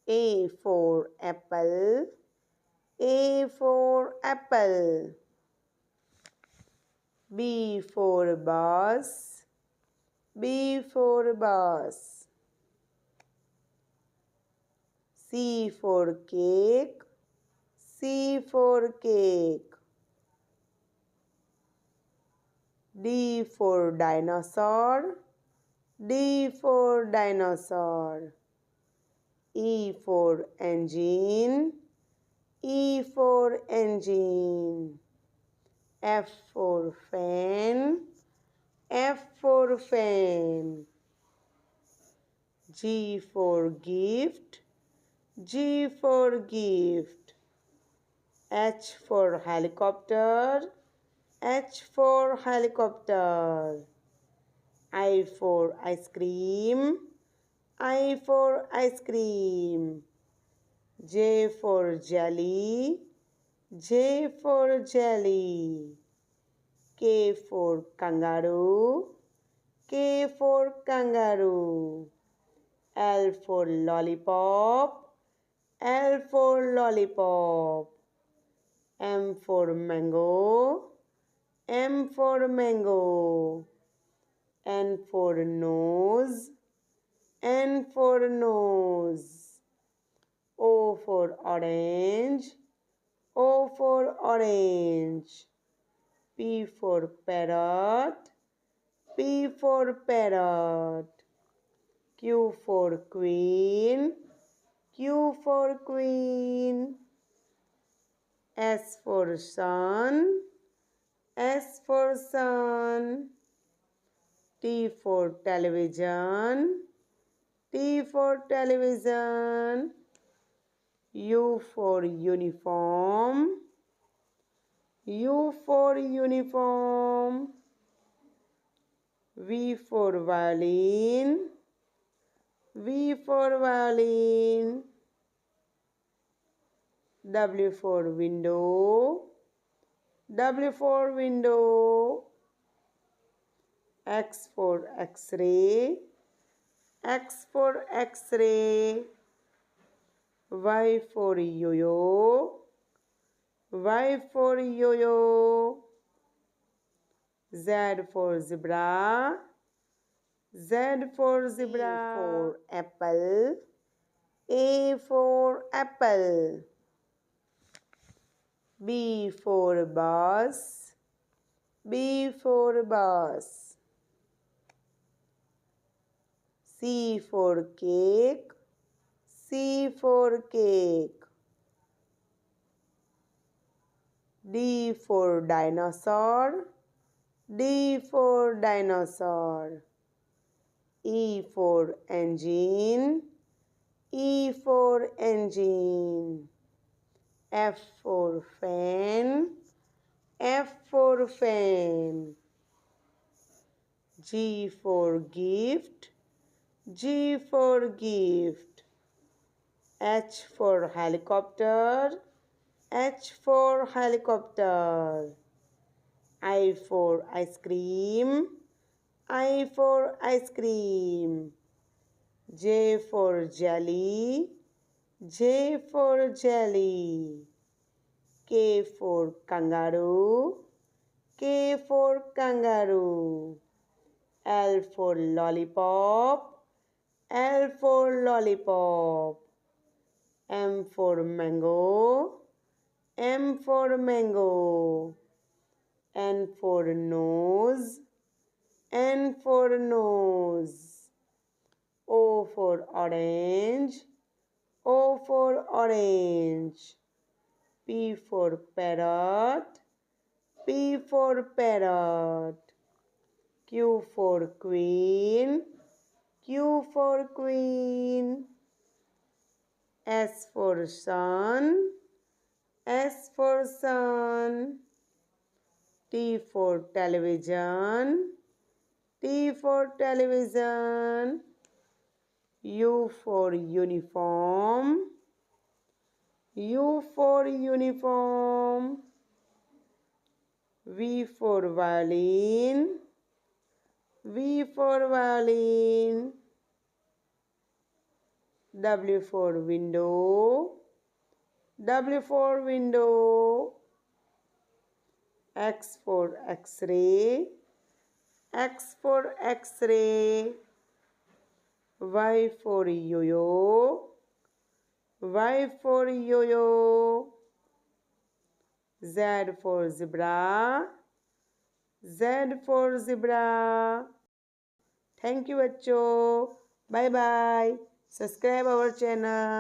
A for apple. A for apple. B for bus. B for bus. C for cake. C for cake. D for dinosaur. D for dinosaur. E for engine. E for engine. F for fan. F for fan. G for gift. G for gift. H for helicopter. H for helicopter. I for ice cream. I for ice cream. J for jelly. J for jelly. K for kangaroo. K for kangaroo. L for lollipop. L for lollipop. M for mango. M for mango. N for nose. N for nose. O for orange. O for orange. P for parrot. P for parrot. Q for queen. Q for queen. S for sun. S for sun. T for television. T for television. U for uniform. U for uniform. V for violin. V for violin. W for window. W for window. X for X-ray. X for X-ray. Y for yo-yo. Y for yo-yo. Z for zebra. Z for zebra. A for apple. A for apple. B for bus. B for bus. C for cake. C for cake. D for dinosaur. D for dinosaur. E for engine. E for engine. F for fan. F for fan. G for gift. G for gift. H for helicopter. H for helicopter. I for ice cream. I for ice cream. J for jelly. J for jelly. K for kangaroo. K for kangaroo. L for lollipop. L for lollipop. M for mango. M for mango. N for nose. N for nose. O for orange. O for orange. P for parrot. P for parrot. Q for queen. Q for queen. S for sun. S for sun. T for television. T for television. U for uniform. U for uniform. V for violin. V for violin. W for window. W for window. X for X-ray. X for X-ray. Y for yo-yo. Y for yo-yo. Z for zebra. Z for zebra. Thank you बच्चों. Bye bye. Subscribe our channel.